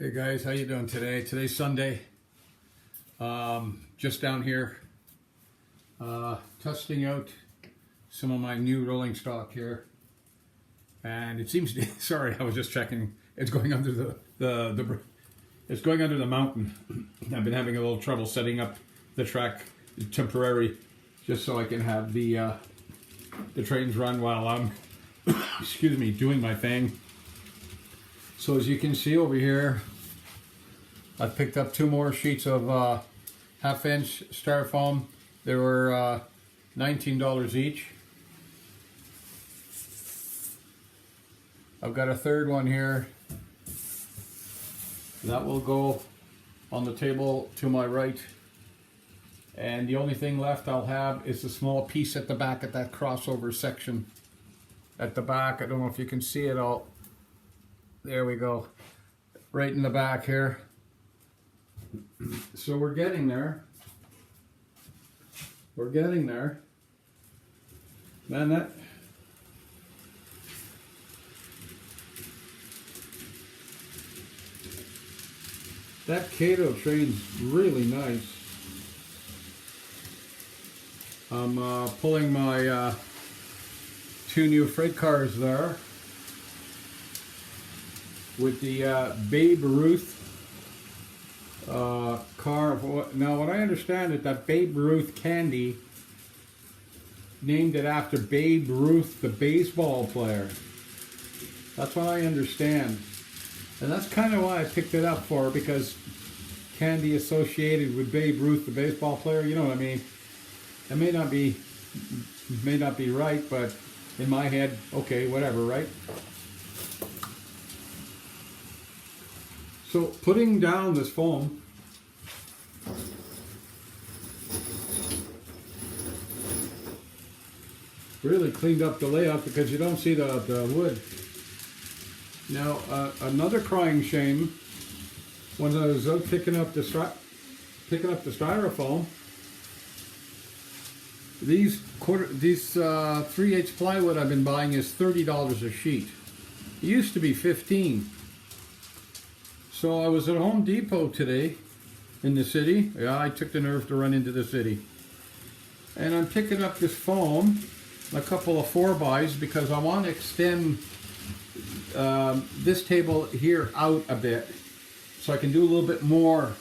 Hey guys, how you doing today? Today's Sunday. Just down here testing out some of my new rolling stock here, and it seems to, sorry, I was just checking. It's going under it's going under the mountain. I've been having a little trouble setting up the track temporary, just so I can have the trains run while I'm excuse me, doing my thing. So as you can see over here, I picked up 2 more sheets of half-inch styrofoam. They were $19 each. I've got a third one here. That will go on the table to my right. And the only thing left I'll have is a small piece at the back at that crossover section. At the back, I don't know if you can see it all. There we go. Right in the back here. So we're getting there. We're getting there. Man, that Kato train's really nice. I'm pulling my 2 new freight cars there with the Babe Ruth car. Now what I understand is that Babe Ruth candy named it after Babe Ruth, the baseball player. That's what I understand, and that's kind of why I picked it up for, because candy associated with Babe Ruth, the baseball player, you know what I mean. It may not be right, but in my head, okay, whatever, right? So putting down this foam, really cleaned up the layout because you don't see the wood. Now another crying shame, when I was out picking up the styrofoam, these 3/8 plywood I've been buying is $30 a sheet. It used to be $15. So I was at Home Depot today in the city. Yeah, I took the nerve to run into the city. And I'm picking up this foam, a couple of 4x, because I want to extend this table here out a bit so I can do a little bit more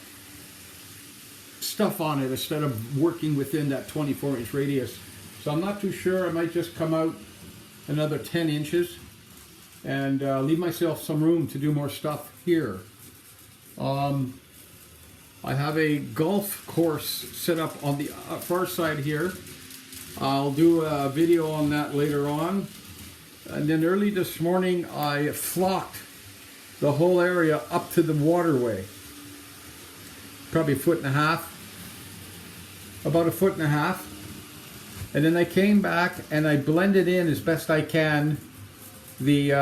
stuff on it instead of working within that 24-inch radius. So I'm not too sure. I might just come out another 10 inches and leave myself some room to do more stuff here. I have a golf course set up on the far side here. I'll do a video on that later on. And then early this morning I flocked the whole area up to the waterway. Probably 1.5 feet. About 1.5 feet. And then I came back and I blended in as best I can the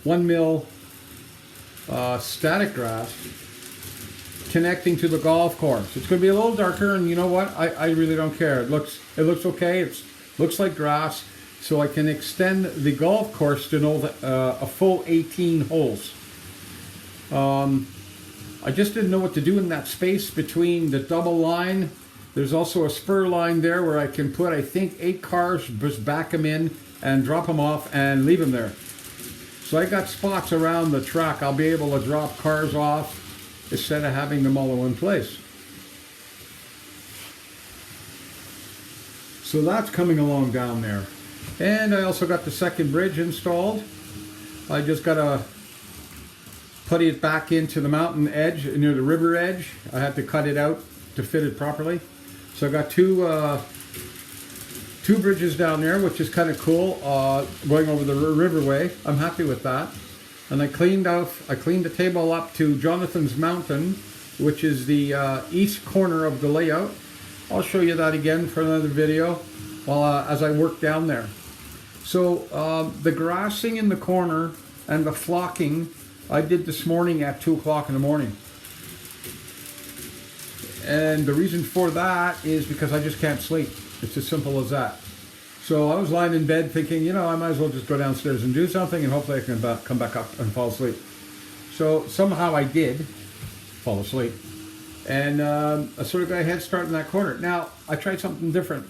1 mil static grass connecting to the golf course. It's going to be a little darker, and you know what? I really don't care. It looks okay. It looks like grass, so I can extend the golf course to a full 18 holes. I just didn't know what to do in that space between the double line. There's also a spur line there where I can put, I think, 8 cars, just back them in and drop them off and leave them there. So I got spots around the track. I'll be able to drop cars off instead of having them all in one place. So that's coming along down there. And I also got the second bridge installed. I just got to putty it back into the mountain edge, near the river edge. I had to cut it out to fit it properly. So I got two bridges down there, which is kind of cool, going over the riverway. I'm happy with that. And I cleaned the table up to Jonathan's Mountain, which is the east corner of the layout. I'll show you that again for another video as I work down there. So the grassing in the corner and the flocking I did this morning at 2 o'clock in the morning. And the reason for that is because I just can't sleep. It's as simple as that. So I was lying in bed thinking, I might as well just go downstairs and do something, and hopefully I can come back up and fall asleep. So somehow I did fall asleep. And I sort of got a head start in that corner. Now, I tried something different.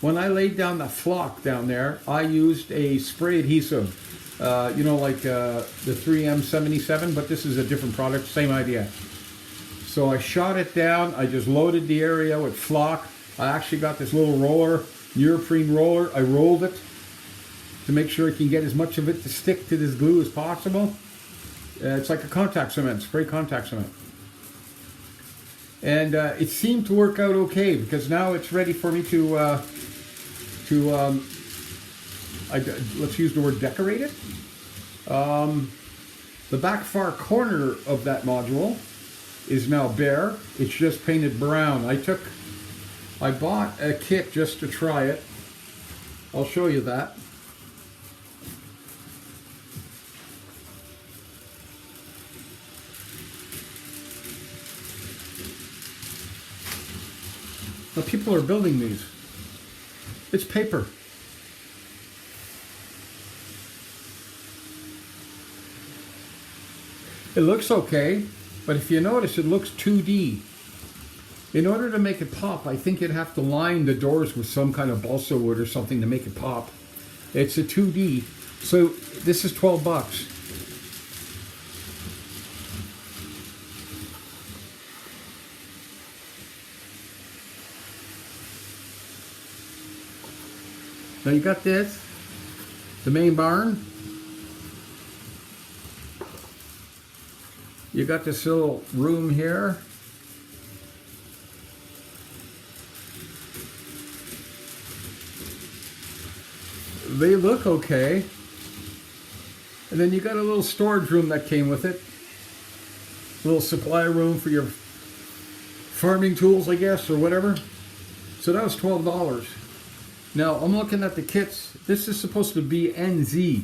When I laid down the flock down there, I used a spray adhesive. You know, like the 3M 77, but this is a different product, same idea. So I shot it down. I just loaded the area with flock. I actually got this little roller, neoprene roller. I rolled it to make sure I can get as much of it to stick to this glue as possible. It's like a contact cement, spray contact cement. And it seemed to work out okay, because now it's ready for me to let's use the word decorate it. The back far corner of that module is now bare. It's just painted brown. I bought a kit just to try it. I'll show you that. Now people are building these. It's paper. It looks okay, but if you notice, it looks 2D. In order to make it pop, I think you'd have to line the doors with some kind of balsa wood or something to make it pop. It's a 2D, so this is 12 bucks. Now you got this, the main barn. You got this little room here. They look okay. And then you got a little storage room that came with it. A little supply room for your farming tools, I guess, or whatever. So that was $12. Now, I'm looking at the kits. This is supposed to be NZ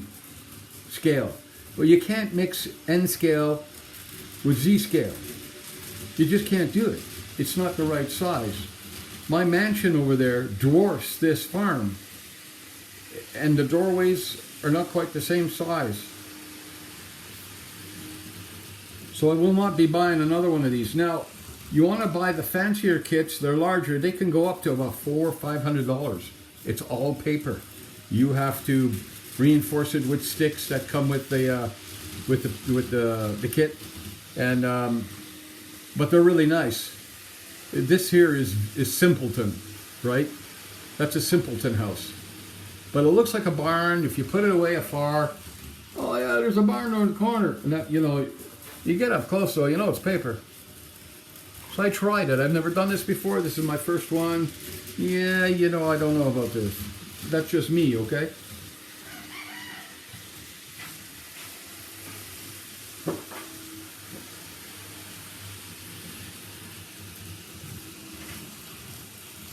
scale. Well, you can't mix N scale with Z scale. You just can't do it. It's not the right size. My mansion over there dwarfs this farm, and the doorways are not quite the same size. So I will not be buying another one of these. Now, you want to buy the fancier kits, they're larger, they can go up to about $400 or $500. It's all paper. You have to reinforce it with sticks that come with the kit. And but they're really nice. This here is Simpleton, right? That's a Simpleton house. But it looks like a barn. If you put it away afar, oh yeah, there's a barn on the corner. And that, you know, you get up close though, you know it's paper. So I tried it. I've never done this before. This is my first one. Yeah, you know, I don't know about this. That's just me, okay?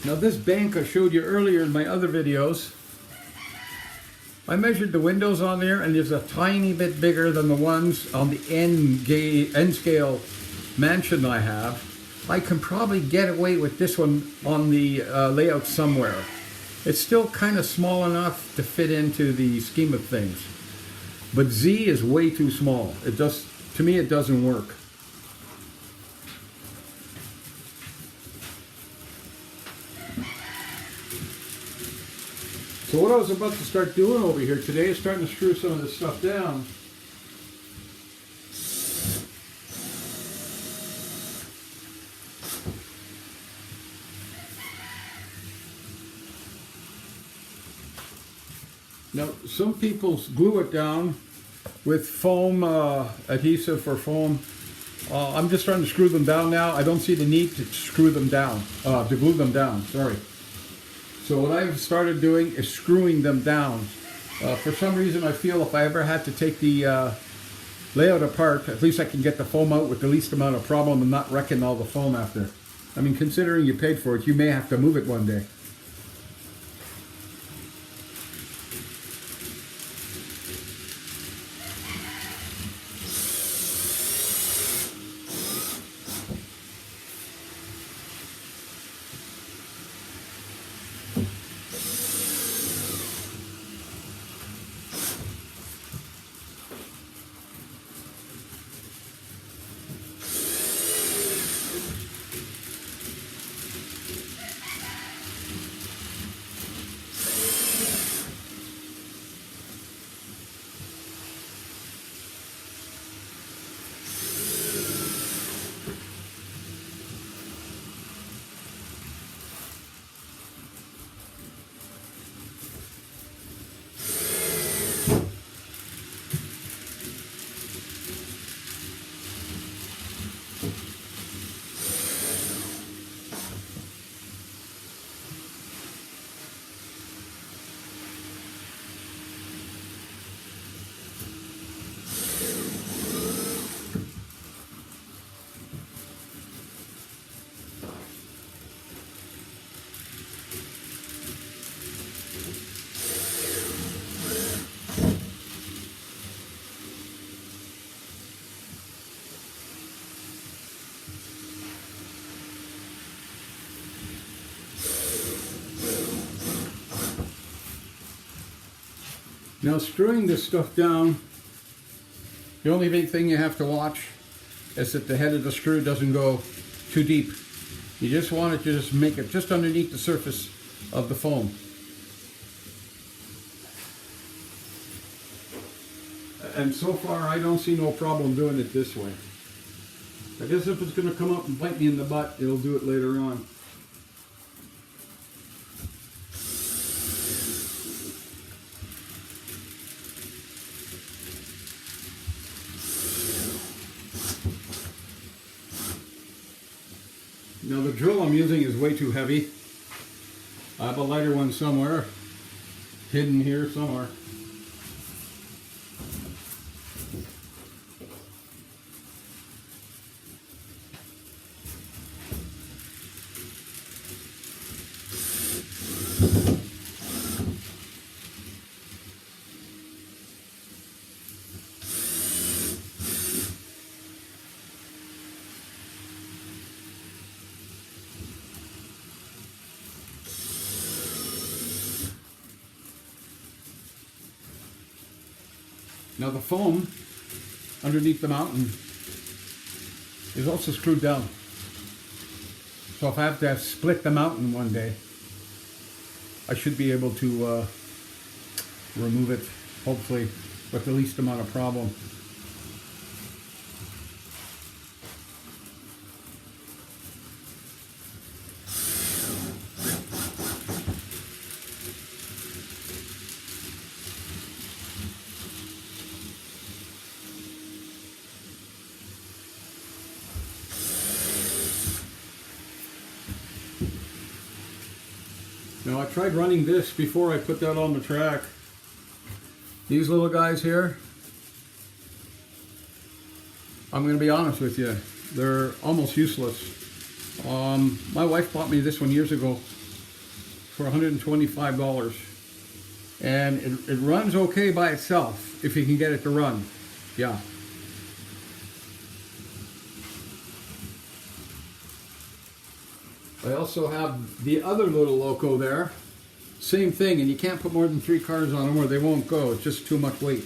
Now this bank I showed you earlier in my other videos, I measured the windows on there, and there's a tiny bit bigger than the ones on the N scale mansion I have. I can probably get away with this one on the layout somewhere. It's still kind of small enough to fit into the scheme of things. But Z is way too small. To me, it doesn't work. So what I was about to start doing over here today is starting to screw some of this stuff down. Now, some people glue it down with foam adhesive or foam. I'm just starting to screw them down now. I don't see the need to screw them down, to glue them down, sorry. So what I've started doing is screwing them down. For some reason, I feel if I ever had to take the layout apart, at least I can get the foam out with the least amount of problem and not wrecking all the foam after. I mean, considering you paid for it, you may have to move it one day. Now screwing this stuff down, the only big thing you have to watch is that the head of the screw doesn't go too deep. You just want it to just make it just underneath the surface of the foam. And so far I don't see no problem doing it this way. I guess if it's going to come up and bite me in the butt, it'll do it later on. Now the drill I'm using is way too heavy. I have a lighter one somewhere, hidden here somewhere. Now the foam underneath the mountain is also screwed down. So if I have to split the mountain one day, I should be able to remove it, hopefully, with the least amount of problem. Now I tried running this before I put that on the track. These little guys here, I'm going to be honest with you, they're almost useless. My wife bought me this one years ago for $125, and it runs okay by itself if you can get it to run. Yeah. I also have the other little loco there. Same thing, and you can't put more than 3 cars on them or they won't go. It's just too much weight.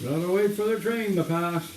Gotta wait for the train to pass.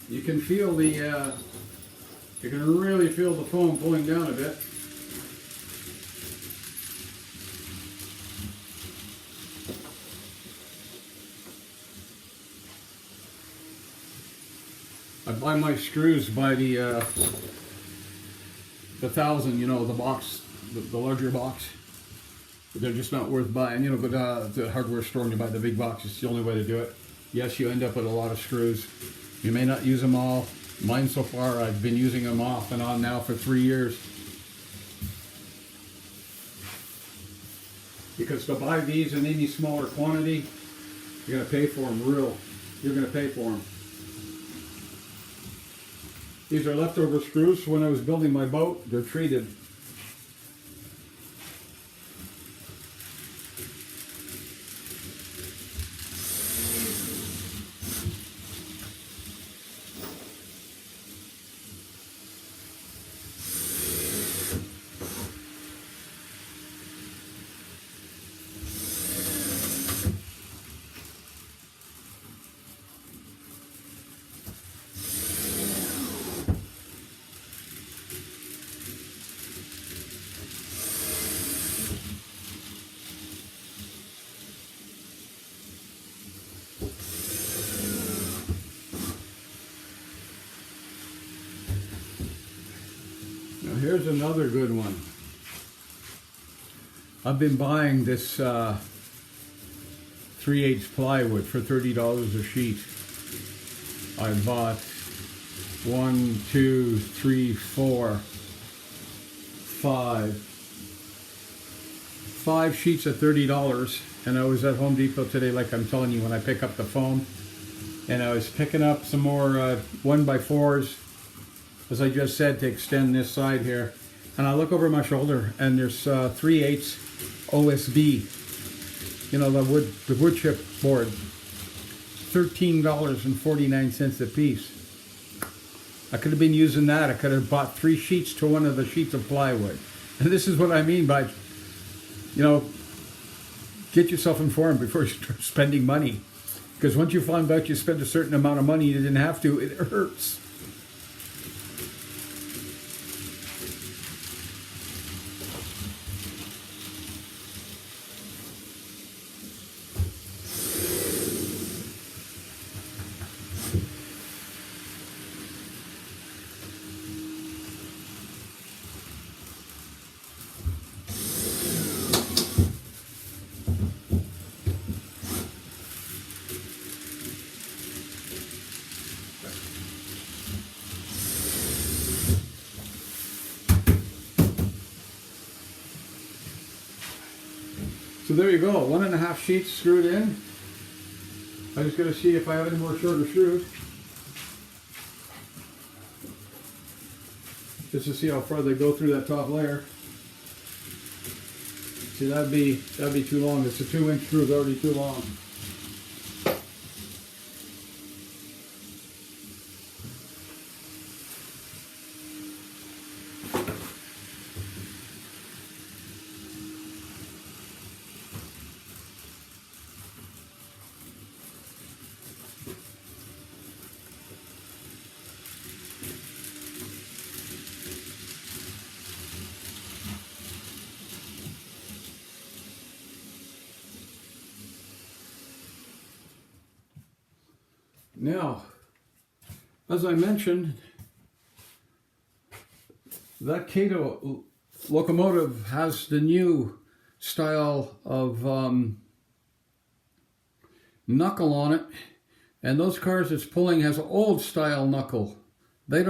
You can feel the, you can really feel the foam pulling down a bit. I buy my screws by the 1,000, you know, the box, the larger box. But they're just not worth buying. You know, go to the hardware store and you buy the big box. It's the only way to do it. Yes, you end up with a lot of screws. You may not use them all. Mine so far, I've been using them off and on now for 3 years. Because to buy these in any smaller quantity, you're going to pay for them you're going to pay for them. These are leftover screws when I was building my boat. They're treated. here's another good one. I've been buying this 3/8 plywood for $30 a sheet. I bought 1, 2, 3, 4, 5 sheets at $30, and I was at Home Depot today, like I'm telling you, when I pick up the phone, and I was picking up some more 1x4s, as I just said, to extend this side here, and I look over my shoulder, and there's 3/8 OSB, you know, the wood chip board, $13.49 a piece. I could have been using that. I could have bought 3 sheets to one of the sheets of plywood. And this is what I mean by, you know, get yourself informed before you start spending money. Because once you find out you spend a certain amount of money you didn't have to, it hurts. So there you go, 1.5 sheets screwed in. I just gotta see if I have any more shorter screws. Just to see how far they go through that top layer. See, that'd be too long. It's a 2-inch screw, is already too long. Now, as I mentioned, that Kato locomotive has the new style of knuckle on it, and those cars it's pulling has an old style knuckle. They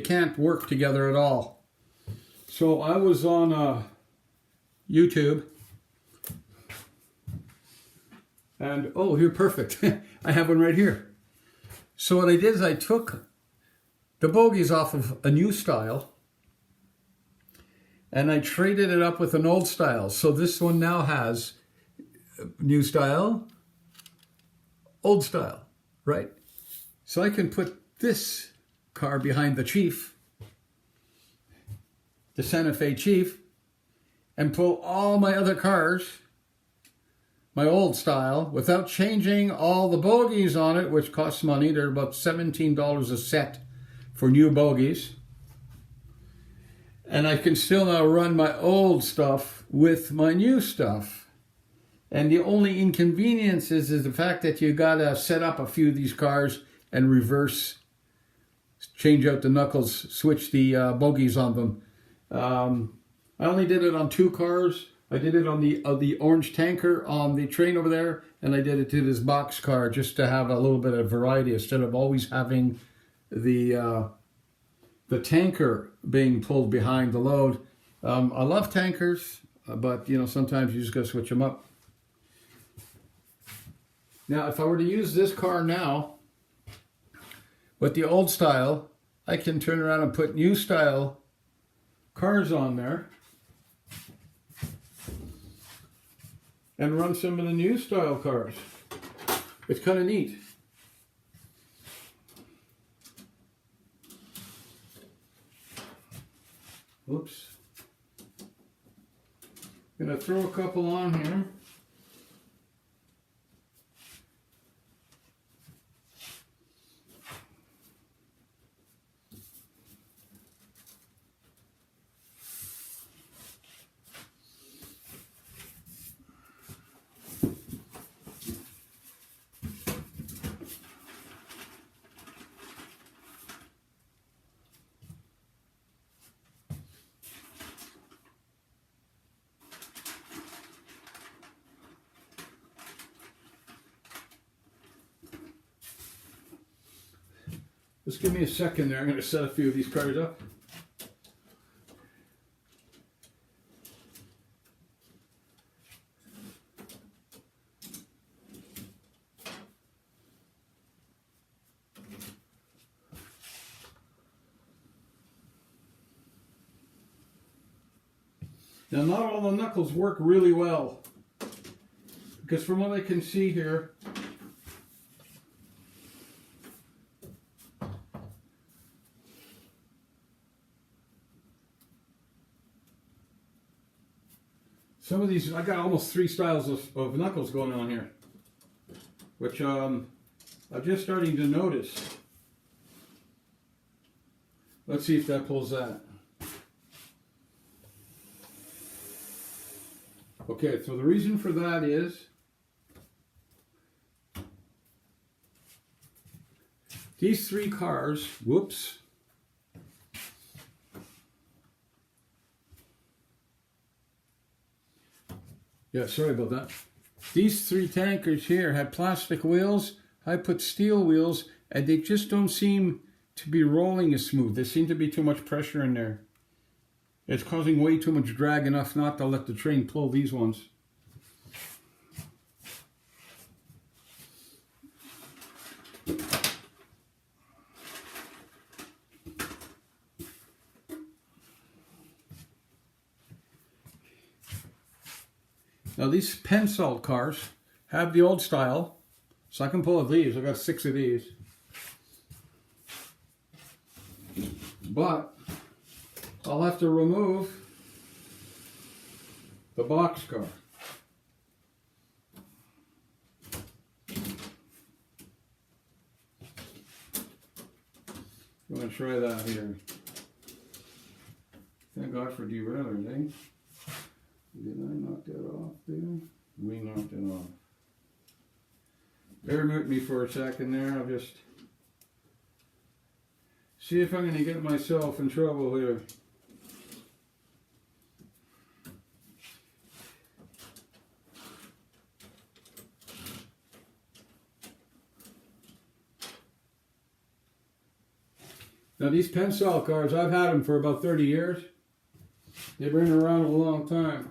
can't work together at all. So I was on YouTube, and oh, here, perfect. I have one right here. So what I did is I took the bogies off of a new style and I traded it up with an old style. So this one now has new style, old style, right? So I can put this car behind the Chief, the Santa Fe Chief, and pull all my other cars, my old style, without changing all the bogies on it, which costs money. They're about $17 a set for new bogies. And I can still now run my old stuff with my new stuff. And the only inconvenience is the fact that you gotta set up a few of these cars and reverse, change out the knuckles, switch the bogies on them. I only did it on 2 cars. I did it on the orange tanker on the train over there, and I did it to this box car just to have a little bit of variety instead of always having the tanker being pulled behind the load. I love tankers, but you know, sometimes you just gotta switch them up. Now, if I were to use this car now with the old style, I can turn around and put new style cars on there and run some of the new style cars. It's kind of neat. Whoops. Gonna throw a couple on here. Just give me a second there. I'm going to set a few of these cars up. Now, not all the knuckles work really well, because from what I can see here, some of these, I got almost 3 styles of knuckles going on here, which I'm just starting to notice. Let's see if that pulls that. Okay, so the reason for that is these 3 cars, whoops, yeah, sorry about that. These 3 tankers here had plastic wheels. I put steel wheels, and they just don't seem to be rolling as smooth. There seems to be too much pressure in there. It's causing way too much drag, enough not to let the train pull these ones. Now these Pensalt cars have the old style, so I can pull these. I've got 6 of these. But I'll have to remove the boxcar. I'm going to try that here. Thank God for derailleurs, eh? Did I knock that off there? We knocked it off. Bear with me for a second there. I'll just see if I'm going to get myself in trouble here. Now these Pensalt cars, I've had them for about 30 years. They've been around a long time.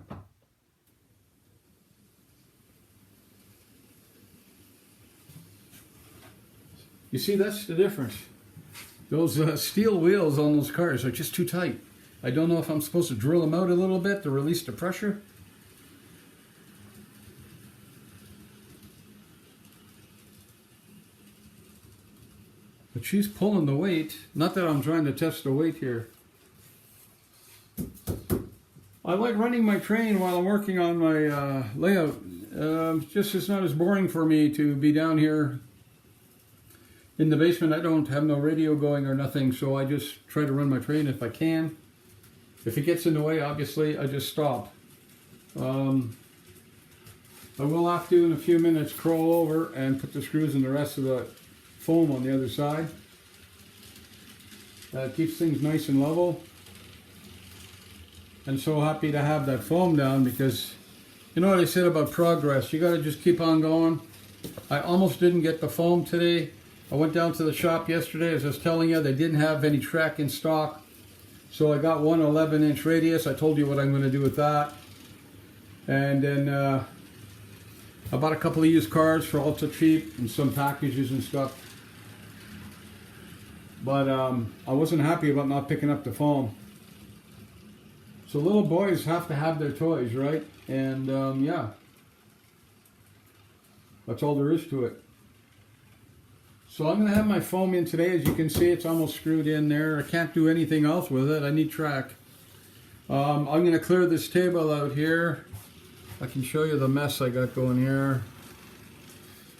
You see, that's the difference. Those steel wheels on those cars are just too tight. I don't know if I'm supposed to drill them out a little bit to release the pressure. But she's pulling the weight. Not that I'm trying to test the weight here. I like running my train while I'm working on my layout. Just it's not as boring for me to be down here in the basement. I don't have no radio going or nothing, so I just try to run my train if I can. If it gets in the way, obviously, I just stop. I will have to, in a few minutes, crawl over and put the screws in the rest of the foam on the other side. That keeps things nice and level. And so happy to have that foam down, because you know what I said about progress. You got to just keep on going. I almost didn't get the foam today. I went down to the shop yesterday, as I was telling you. They didn't have any track in stock. So I got one 11-inch radius. I told you what I'm going to do with that. And then I bought a couple of used cars for ultra cheap and some packages and stuff. But I wasn't happy about not picking up the foam. So little boys have to have their toys, right? And yeah, that's all there is to it. So I'm going to have my foam in today. As you can see, it's almost screwed in there. I can't do anything else with it. I need track. I'm going to clear this table out here. I can show you the mess I got going here.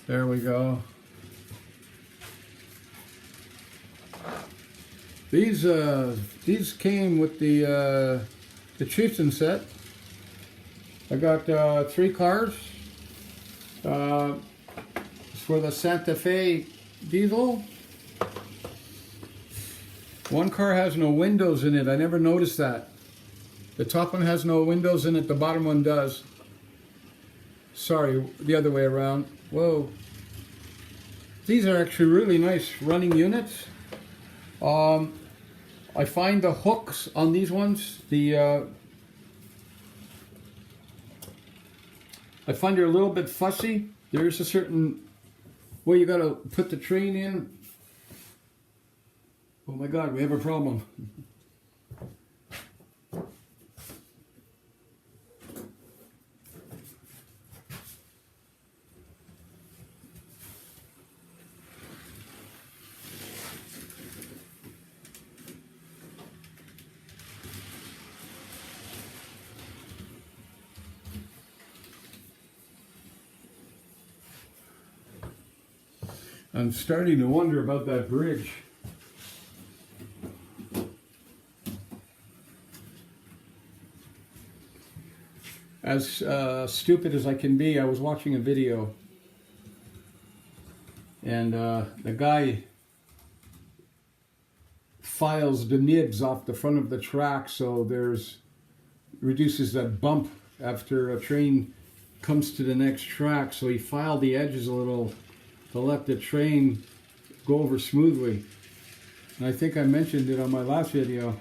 There we go. These came with the Chieftain set. I got 3 cars for the Santa Fe diesel. One car has no windows in it. I never noticed that. The top one has no windows in it. The bottom one does. Sorry, the other way around. Whoa. These are actually really nice running units. I find the hooks on these ones, I find they're a little bit fussy. There's a certain way you gotta put the train in. Oh my God, we have a problem. I'm starting to wonder about that bridge. As stupid as I can be, I was watching a video, and the guy files the nibs off the front of the track, so reduces that bump after a train comes to the next track. So he filed the edges a little to let the train go over smoothly. And I think I mentioned it on my last video.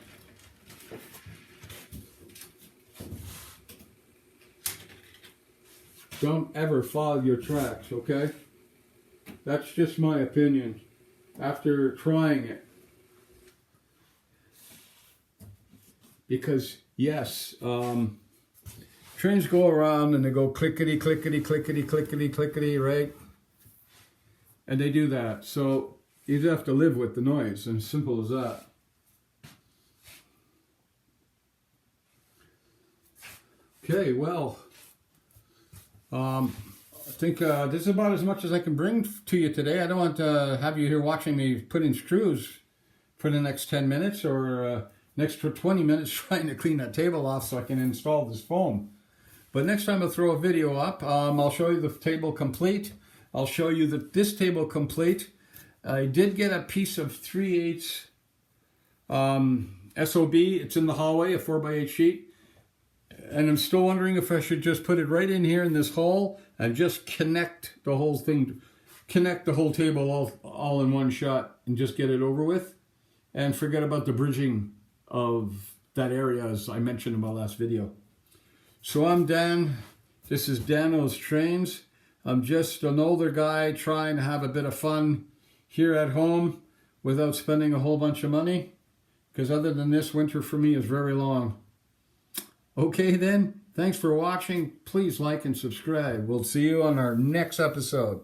Don't ever file your tracks, okay? That's just my opinion after trying it. Because yes, trains go around and they go clickety, clickety, clickety, clickety, clickety, right? And they do that. So you just have to live with the noise, and simple as that. Okay, well, I think this is about as much as I can bring to you today. I don't want to have you here watching me put in screws for the next 10 minutes or next for 20 minutes trying to clean that table off so I can install this foam. But next time I'll throw a video up. I'll show you the table complete. I'll show you this table complete. I did get a piece of 3/8 SOB. It's in the hallway, a 4x8 sheet. And I'm still wondering if I should just put it right in here in this hole and just connect the whole thing, connect the whole table all in one shot and just get it over with. And forget about the bridging of that area as I mentioned in my last video. So I'm Dan. This is Dano's Trains. I'm just an older guy trying to have a bit of fun here at home without spending a whole bunch of money. Because other than this, winter for me is very long. Okay then, thanks for watching. Please like and subscribe. We'll see you on our next episode.